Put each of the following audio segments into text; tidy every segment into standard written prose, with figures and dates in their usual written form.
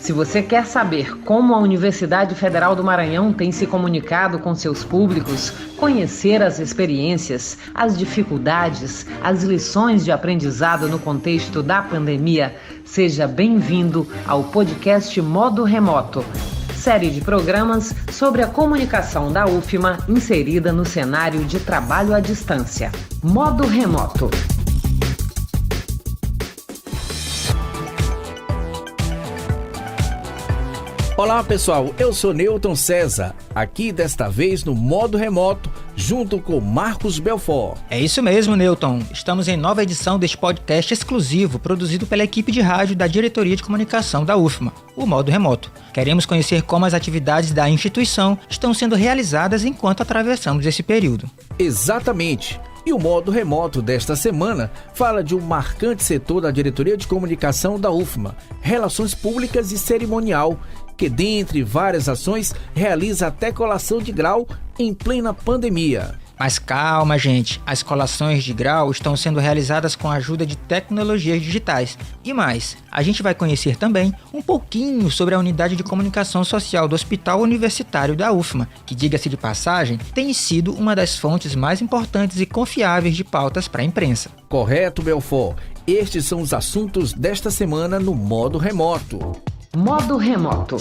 Se você quer saber como a Universidade Federal do Maranhão tem se comunicado com seus públicos, conhecer as experiências, as dificuldades, as lições de aprendizado no contexto da pandemia, seja bem-vindo ao podcast Modo Remoto, série de programas sobre a comunicação da UFMA inserida no cenário de trabalho à distância. Modo Remoto. Olá pessoal, eu sou Newton César, aqui desta vez no Modo Remoto, junto com Marcos Belfort. É isso mesmo, Newton. Estamos em nova edição deste podcast exclusivo, produzido pela equipe de rádio da Diretoria de Comunicação da UFMA, o Modo Remoto. Queremos conhecer como as atividades da instituição estão sendo realizadas enquanto atravessamos esse período. Exatamente. E o Modo Remoto desta semana fala de um marcante setor da Diretoria de Comunicação da UFMA, Relações Públicas e Cerimonial, que, dentre várias ações, realiza até colação de grau em plena pandemia. Mas calma, gente, as colações de grau estão sendo realizadas com a ajuda de tecnologias digitais. E mais, a gente vai conhecer também um pouquinho sobre a Unidade de Comunicação Social do Hospital Universitário da UFMA, que, diga-se de passagem, tem sido uma das fontes mais importantes e confiáveis de pautas para a imprensa. Correto, Belfort. Estes são os assuntos desta semana no Modo Remoto. Modo Remoto.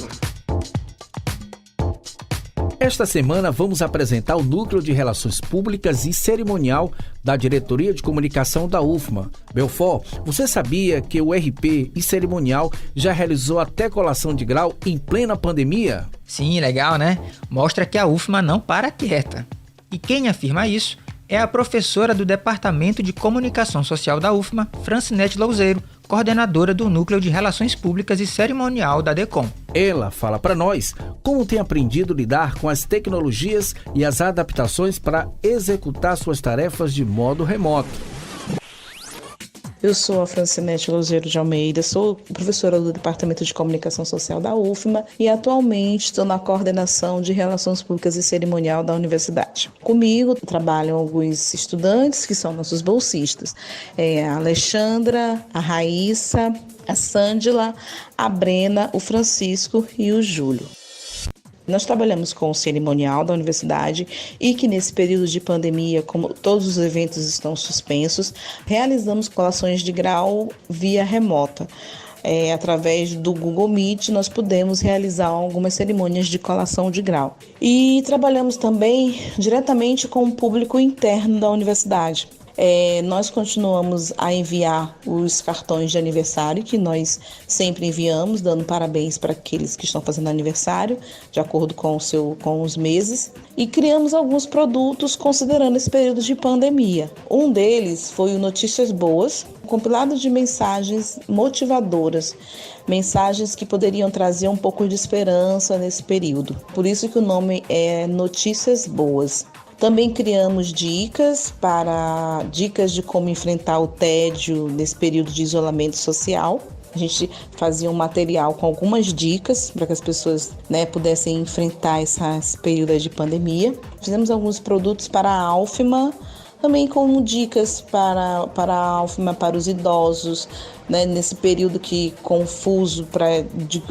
Esta semana vamos apresentar o Núcleo de Relações Públicas e Cerimonial da Diretoria de Comunicação da UFMA. Belfort, você sabia que o RP e Cerimonial já realizou até colação de grau em plena pandemia? Sim, legal, né? Mostra que a UFMA não para quieta. E quem afirma isso é a professora do Departamento de Comunicação Social da UFMA, Francinete Louzeiro, coordenadora do Núcleo de Relações Públicas e Cerimonial da DECOM. Ela fala para nós como tem aprendido a lidar com as tecnologias e as adaptações para executar suas tarefas de modo remoto. Eu sou a Francinete Louzeiro de Almeida, sou professora do Departamento de Comunicação Social da UFMA e atualmente estou na coordenação de Relações Públicas e Cerimonial da Universidade. Comigo trabalham alguns estudantes que são nossos bolsistas, a Alexandra, a Raíssa, a Sândila, a Brena, o Francisco e o Júlio. Nós trabalhamos com o cerimonial da universidade e que nesse período de pandemia, como todos os eventos estão suspensos, realizamos colações de grau via remota. Através do Google Meet, nós podemos realizar algumas cerimônias de colação de grau. E trabalhamos também diretamente com o público interno da universidade. Nós continuamos a enviar os cartões de aniversário que nós sempre enviamos, dando parabéns para aqueles que estão fazendo aniversário, de acordo com os meses, e criamos alguns produtos considerando esse período de pandemia. Um deles foi o Notícias Boas, um compilado de mensagens motivadoras, mensagens que poderiam trazer um pouco de esperança nesse período. Por isso que o nome é Notícias Boas. Também criamos dicas de como enfrentar o tédio nesse período de isolamento social. A gente fazia um material com algumas dicas para que as pessoas pudessem enfrentar esse período de pandemia. Fizemos alguns produtos para a AUFMA, também com dicas para a UFMA, para os idosos, nesse período confuso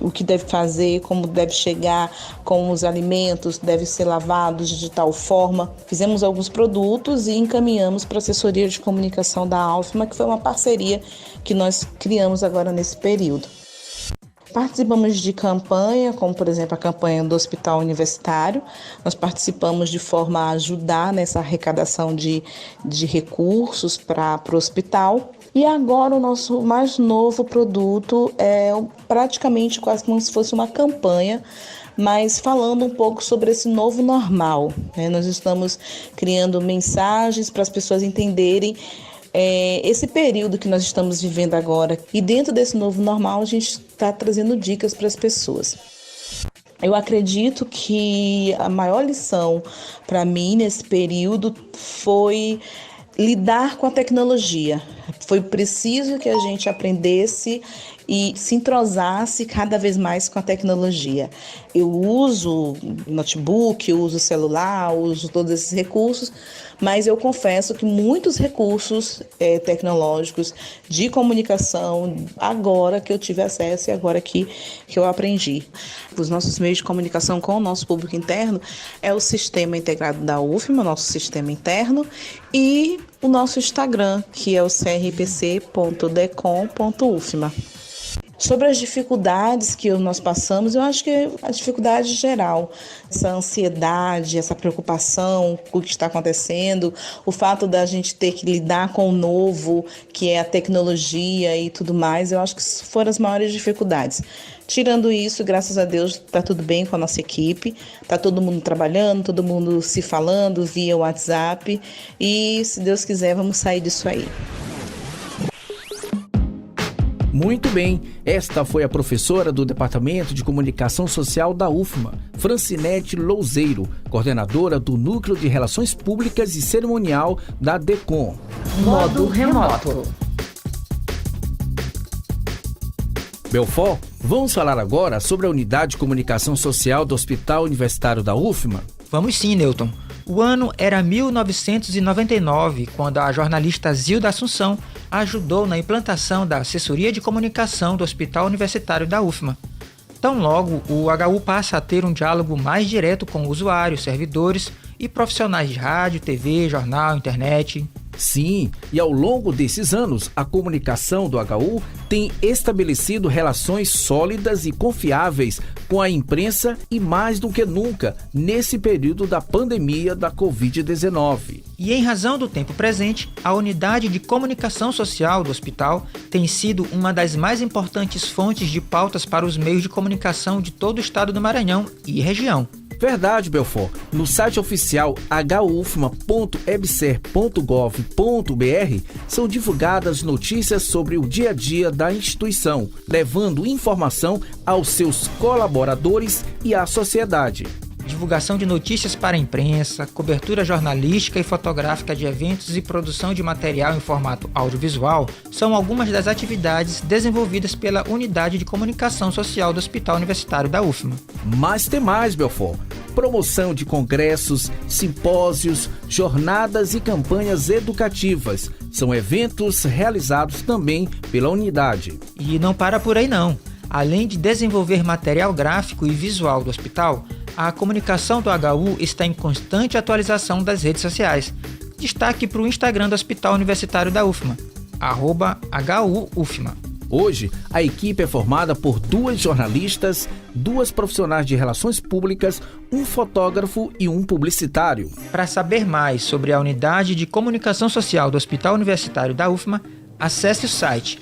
o que deve fazer, como deve chegar, como os alimentos devem ser lavados de tal forma. Fizemos alguns produtos e encaminhamos para a assessoria de comunicação da UFMA, que foi uma parceria que nós criamos agora nesse período. Participamos de campanha, como por exemplo a campanha do Hospital Universitário. Nós participamos de forma a ajudar nessa arrecadação de recursos para o hospital. E agora o nosso mais novo produto é praticamente quase como se fosse uma campanha, mas falando um pouco sobre esse novo normal. Nós estamos criando mensagens para as pessoas entenderem esse período que nós estamos vivendo agora. E dentro desse novo normal, a gente está trazendo dicas para as pessoas. Eu acredito que a maior lição para mim nesse período foi lidar com a tecnologia. Foi preciso que a gente aprendesse e se entrosasse cada vez mais com a tecnologia. Eu uso notebook, uso celular, uso todos esses recursos, mas eu confesso que muitos recursos tecnológicos de comunicação, agora que eu tive acesso e agora que eu aprendi. Os nossos meios de comunicação com o nosso público interno é o sistema integrado da UFMA, nosso sistema interno, e o nosso Instagram, que é o crpc.decom.ufma. Sobre as dificuldades que nós passamos, eu acho que a dificuldade geral, essa ansiedade, essa preocupação com o que está acontecendo, o fato da gente ter que lidar com o novo, que é a tecnologia e tudo mais, eu acho que foram as maiores dificuldades. Tirando isso, graças a Deus, está tudo bem com a nossa equipe, está todo mundo trabalhando, todo mundo se falando via WhatsApp e, se Deus quiser, vamos sair disso aí. Muito bem, esta foi a professora do Departamento de Comunicação Social da UFMA, Francinete Louzeiro, coordenadora do Núcleo de Relações Públicas e Cerimonial da DECOM. Modo remoto. Belfort, vamos falar agora sobre a Unidade de Comunicação Social do Hospital Universitário da UFMA? Vamos sim, Newton. O ano era 1999, quando a jornalista Zilda Assunção ajudou na implantação da Assessoria de Comunicação do Hospital Universitário da UFMA. Tão logo, o HU passa a ter um diálogo mais direto com usuários, servidores e profissionais de rádio, TV, jornal, internet. Sim, e ao longo desses anos, a comunicação do HU tem estabelecido relações sólidas e confiáveis com a imprensa e mais do que nunca nesse período da pandemia da Covid-19. E em razão do tempo presente, a Unidade de Comunicação Social do hospital tem sido uma das mais importantes fontes de pautas para os meios de comunicação de todo o estado do Maranhão e região. Verdade, Belfort. No site oficial hufma.ebser.gov.br são divulgadas notícias sobre o dia a dia da instituição, levando informação aos seus colaboradores e à sociedade. Divulgação de notícias para a imprensa, cobertura jornalística e fotográfica de eventos e produção de material em formato audiovisual são algumas das atividades desenvolvidas pela Unidade de Comunicação Social do Hospital Universitário da UFMA. Mas tem mais, Belfort. Promoção de congressos, simpósios, jornadas e campanhas educativas. São eventos realizados também pela unidade. E não para por aí não. Além de desenvolver material gráfico e visual do hospital, a comunicação do HU está em constante atualização das redes sociais. Destaque para o Instagram do Hospital Universitário da UFMA, @HUUFMA. Hoje, a equipe é formada por 2 jornalistas, 2 profissionais de relações públicas, um fotógrafo e um publicitário. Para saber mais sobre a Unidade de Comunicação Social do Hospital Universitário da UFMA, acesse o site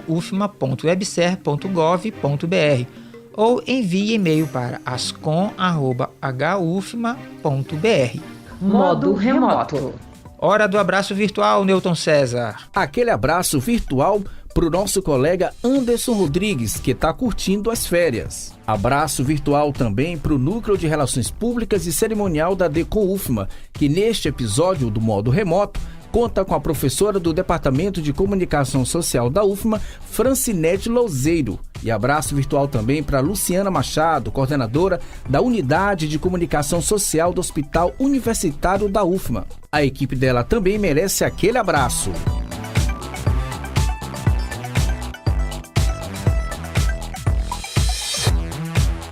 huufma.ebser.gov.br ou envie e-mail para ascom@hufma.br. Modo remoto. Hora do abraço virtual, Newton César. Aquele abraço virtual para o nosso colega Anderson Rodrigues, que está curtindo as férias. Abraço virtual também para o Núcleo de Relações Públicas e Cerimonial da DECOM UFMA, que neste episódio do Modo Remoto conta com a professora do Departamento de Comunicação Social da UFMA, Francinete Louzeiro. E abraço virtual também para Luciana Machado, coordenadora da Unidade de Comunicação Social do Hospital Universitário da UFMA. A equipe dela também merece aquele abraço.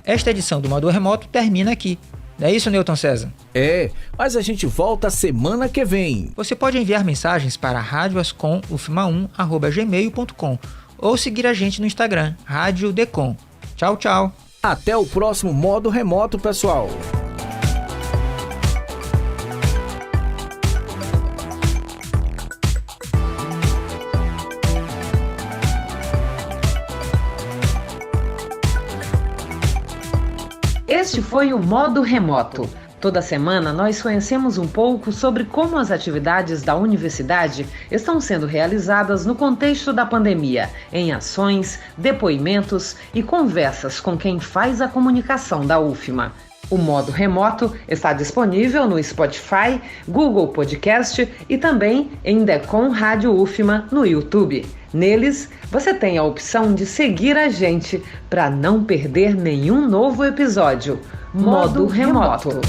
Esta edição do Modo Remoto termina aqui. Não é isso, Newton César? É, mas a gente volta semana que vem. Você pode enviar mensagens para radioascom@gmail.com ou seguir a gente no Instagram, Rádio Decom. Tchau, tchau. Até o próximo Modo Remoto, pessoal. Este foi o Modo Remoto. Toda semana nós conhecemos um pouco sobre como as atividades da universidade estão sendo realizadas no contexto da pandemia, em ações, depoimentos e conversas com quem faz a comunicação da UFMA. O Modo Remoto está disponível no Spotify, Google Podcast e também em Decom Rádio UFMA no YouTube. Neles, você tem a opção de seguir a gente para não perder nenhum novo episódio. Modo Remoto.